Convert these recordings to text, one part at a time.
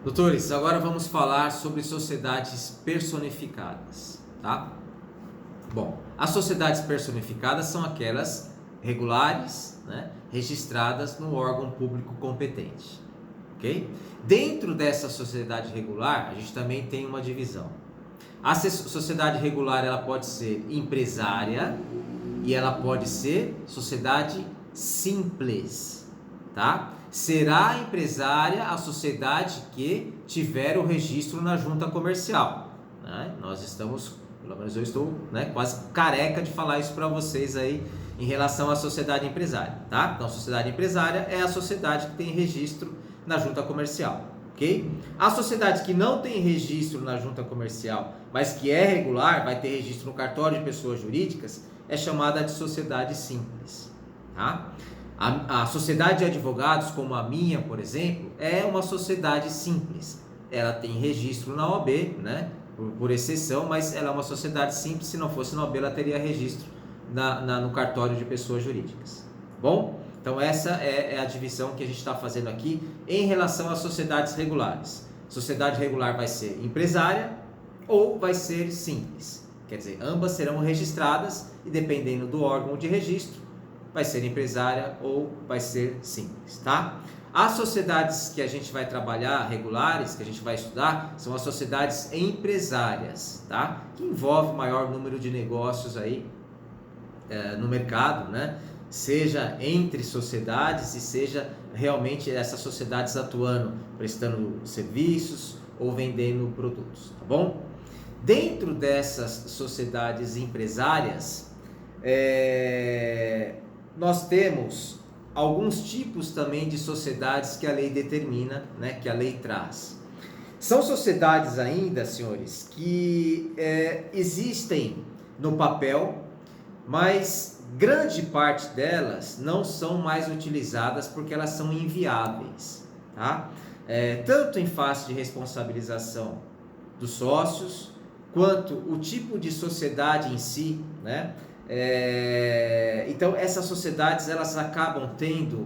Doutores, agora vamos falar sobre sociedades personificadas, tá? Bom, as sociedades personificadas são aquelas regulares, né, registradas no órgão público competente, ok? Dentro dessa sociedade regular, a gente também tem uma divisão. A sociedade regular, ela pode ser empresária e ela pode ser sociedade simples, tá? Será empresária a sociedade que tiver o registro na junta comercial, né? Nós estamos, pelo menos eu estou, né, quase careca de falar isso para vocês aí em relação à sociedade empresária, tá? Então, a sociedade empresária é a sociedade que tem registro na junta comercial, ok? A sociedade que não tem registro na junta comercial, mas que é regular, vai ter registro no cartório de pessoas jurídicas, é chamada de sociedade simples, tá? A sociedade de advogados, como a minha, por exemplo, é uma sociedade simples. Ela tem registro na OAB, né? Por exceção, mas ela é uma sociedade simples. Se não fosse na OAB, ela teria registro no cartório de pessoas jurídicas. Bom, então essa é a divisão que a gente está fazendo aqui em relação às sociedades regulares. Sociedade regular vai ser empresária ou vai ser simples. Quer dizer, ambas serão registradas e dependendo do órgão de registro, vai ser empresária ou vai ser simples, tá? As sociedades que a gente vai trabalhar, regulares, que a gente vai estudar, são as sociedades empresárias, tá? Que envolve maior número de negócios aí no mercado, né? Seja entre sociedades e seja realmente essas sociedades atuando, prestando serviços ou vendendo produtos, tá bom? Dentro dessas sociedades empresárias, nós temos alguns tipos também de sociedades que a lei determina, né, que a lei traz. São sociedades ainda, senhores, que existem no papel, mas grande parte delas não são mais utilizadas porque elas são inviáveis, tá? Tanto em face de responsabilização dos sócios, quanto o tipo de sociedade em si, né? Então essas sociedades elas acabam tendo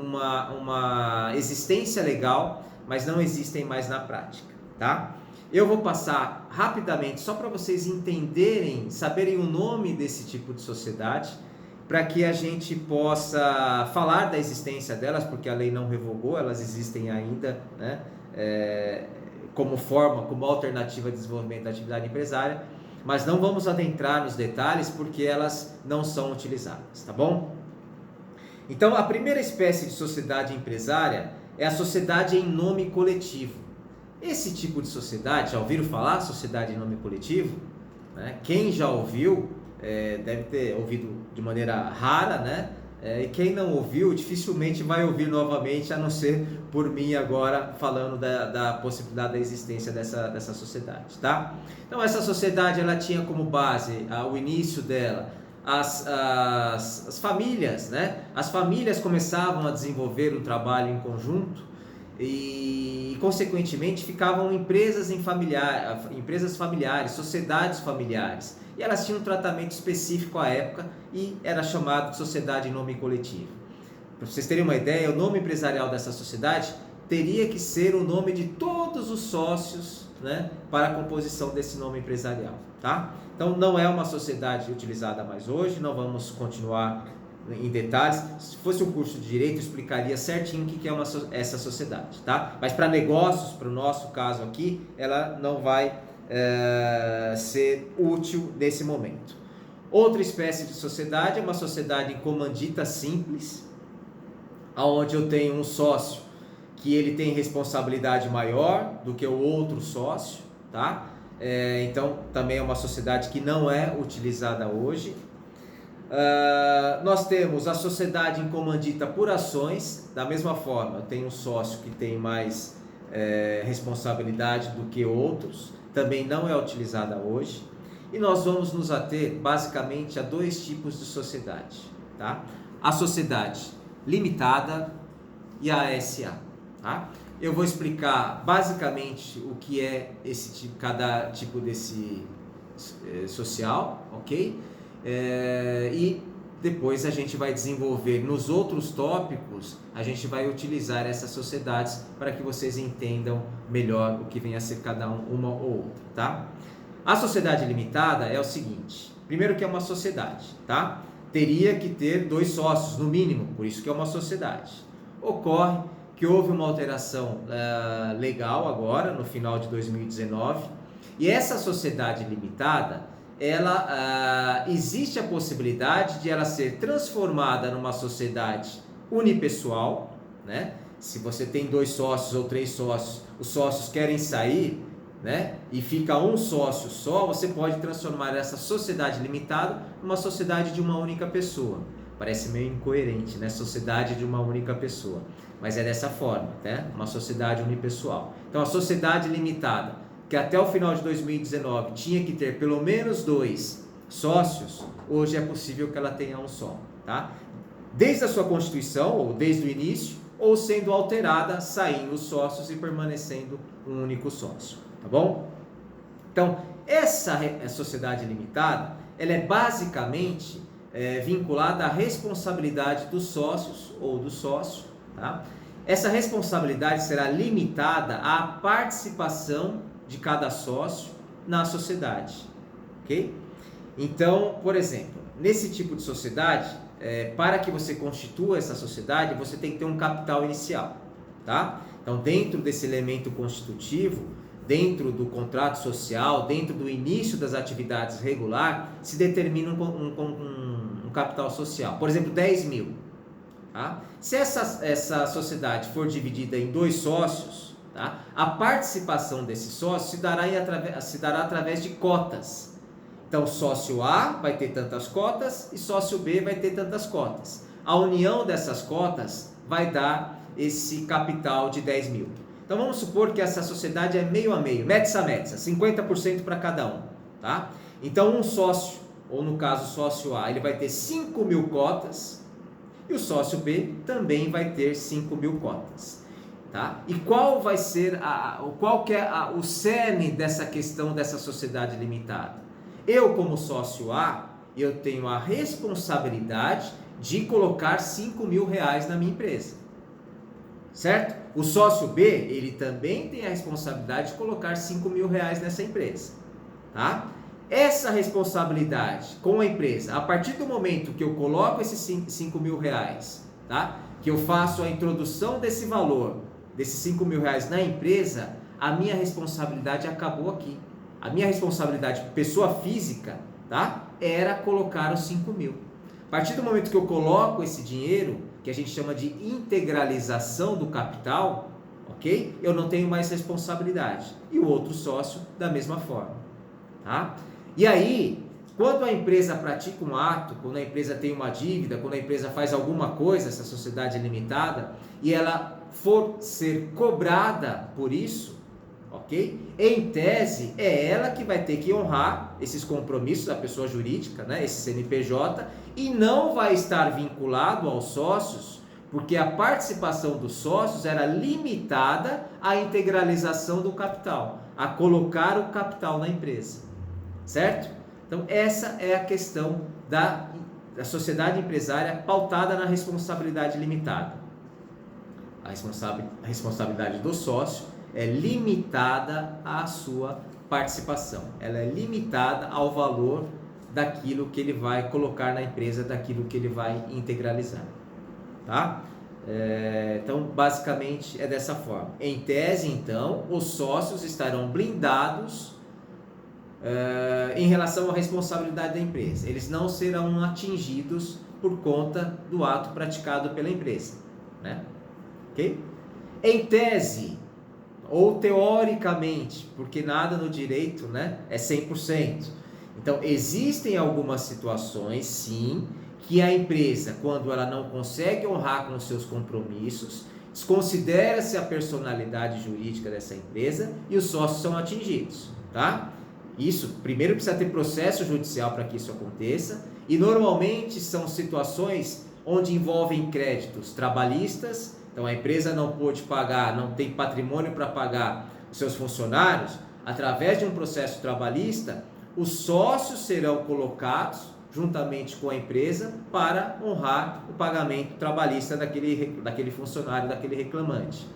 uma existência legal, mas não existem mais na prática, tá? Eu vou passar rapidamente só para vocês entenderem, saberem o nome desse tipo de sociedade, para que a gente possa falar da existência delas, porque a lei não revogou, elas existem ainda, né? Como forma, como alternativa de desenvolvimento da atividade empresária, mas não vamos adentrar nos detalhes porque elas não são utilizadas, tá bom? Então, a primeira espécie de sociedade empresária é a sociedade em nome coletivo. Esse tipo de sociedade, já ouviram falar sociedade em nome coletivo? Né? Quem já ouviu, deve ter ouvido de maneira rara, né? E quem não ouviu, dificilmente vai ouvir novamente, a não ser por mim agora falando da possibilidade da existência dessa sociedade, tá? Então essa sociedade ela tinha como base, o início dela, as famílias, né? As famílias começavam a desenvolver um trabalho em conjunto e consequentemente ficavam empresas familiares, sociedades familiares. E elas tinham um tratamento específico à época e era chamado de sociedade em nome coletivo. Para vocês terem uma ideia, o nome empresarial dessa sociedade teria que ser o nome de todos os sócios, né, para a composição desse nome empresarial, tá? Então não é uma sociedade utilizada mais hoje, não vamos continuar em detalhes. Se fosse um curso de direito, eu explicaria certinho o que é essa sociedade, tá? Mas para negócios, para o nosso caso aqui, ela não vai ser útil nesse momento. Outra espécie de sociedade é uma sociedade em comandita simples, onde eu tenho um sócio que ele tem responsabilidade maior do que o outro sócio, tá? Então também é uma sociedade que não é utilizada hoje. Nós temos a sociedade em comandita por ações, da mesma forma, eu tenho um sócio que tem mais responsabilidade do que outros, também não é utilizada hoje. E nós vamos nos ater basicamente a dois tipos de sociedade, tá? A sociedade limitada e a SA, tá? Eu vou explicar basicamente o que é cada tipo desse social, ok? E depois a gente vai desenvolver nos outros tópicos, a gente vai utilizar essas sociedades para que vocês entendam melhor o que vem a ser cada uma ou outra, tá? A sociedade limitada é o seguinte, primeiro que é uma sociedade, tá? Teria que ter 2 sócios, no mínimo, por isso que é uma sociedade. Ocorre que houve uma alteração legal agora, no final de 2019, e essa sociedade limitada, ela existe a possibilidade de ela ser transformada numa sociedade unipessoal, né? Se você tem 2 sócios ou 3 sócios, os sócios querem sair, né? E fica um sócio só, você pode transformar essa sociedade limitada numa sociedade de uma única pessoa. Parece meio incoerente, né? Sociedade de uma única pessoa, mas é dessa forma, né? Uma sociedade unipessoal. Então a sociedade limitada, que até o final de 2019 tinha que ter pelo menos 2 sócios, hoje é possível que ela tenha um só, tá? Desde a sua constituição, ou desde o início, ou sendo alterada, saindo os sócios e permanecendo um único sócio, tá bom? Então, essa sociedade limitada, ela é basicamente vinculada à responsabilidade dos sócios ou do sócio, tá? Essa responsabilidade será limitada à participação de cada sócio na sociedade, ok? Então, por exemplo, nesse tipo de sociedade, para que você constitua essa sociedade, você tem que ter um capital inicial, tá? Então, dentro desse elemento constitutivo, dentro do contrato social, dentro do início das atividades regular, se determina um capital social, por exemplo, 10 mil, tá? Se essa sociedade for dividida em 2 sócios, tá? A participação desse sócio se dará através de cotas. Então, sócio A vai ter tantas cotas e sócio B vai ter tantas cotas. A união dessas cotas vai dar esse capital de 10 mil. Então, vamos supor que essa sociedade é meio a meio, metsa a metsa, 50% para cada um, tá? Então, um sócio, ou no caso sócio A, ele vai ter 5 mil cotas e o sócio B também vai ter 5 mil cotas. Tá? E qual vai ser o cerne dessa questão dessa sociedade limitada? Eu, como sócio A, eu tenho a responsabilidade de colocar 5 mil reais na minha empresa, certo? O sócio B, ele também tem a responsabilidade de colocar 5 mil reais nessa empresa, tá? Essa responsabilidade com a empresa, a partir do momento que eu coloco esses 5 mil reais, tá? Que eu faço a introdução desse valor, desses 5 mil reais na empresa, a minha responsabilidade acabou aqui. A minha responsabilidade, pessoa física, tá? Era colocar os 5 mil. A partir do momento que eu coloco esse dinheiro, que a gente chama de integralização do capital, ok? Eu não tenho mais responsabilidade. E o outro sócio, da mesma forma, tá? E aí, quando a empresa pratica um ato, quando a empresa tem uma dívida, quando a empresa faz alguma coisa, essa sociedade é limitada, e ela for ser cobrada por isso, ok? Em tese, é ela que vai ter que honrar esses compromissos da pessoa jurídica, né? Esse CNPJ, e não vai estar vinculado aos sócios, porque a participação dos sócios era limitada à integralização do capital, a colocar o capital na empresa, certo? Então, essa é a questão da sociedade empresária pautada na responsabilidade limitada. A responsabilidade do sócio é limitada à sua participação. Ela é limitada ao valor daquilo que ele vai colocar na empresa, daquilo que ele vai integralizar. Tá? Então, basicamente, é dessa forma. Em tese, então, os sócios estarão blindados em relação à responsabilidade da empresa. Eles não serão atingidos por conta do ato praticado pela empresa, né? Ok? Em tese, ou teoricamente, porque nada no direito, né, é 100%. Então, existem algumas situações, sim, que a empresa, quando ela não consegue honrar com os seus compromissos, desconsidera-se a personalidade jurídica dessa empresa e os sócios são atingidos, tá? Isso, primeiro precisa ter processo judicial para que isso aconteça, e normalmente são situações onde envolvem créditos trabalhistas. Então a empresa não pôde pagar, não tem patrimônio para pagar os seus funcionários, através de um processo trabalhista, os sócios serão colocados, juntamente com a empresa para honrar o pagamento trabalhista daquele funcionário, daquele reclamante.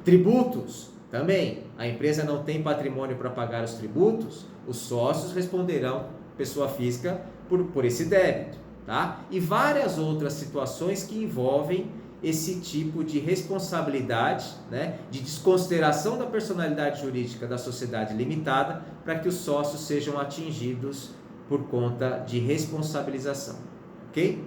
Tributos, também, a empresa não tem patrimônio para pagar os tributos, os sócios responderão, pessoa física, por esse débito, tá? E várias outras situações que envolvem esse tipo de responsabilidade, né, de desconsideração da personalidade jurídica da sociedade limitada para que os sócios sejam atingidos por conta de responsabilização, ok?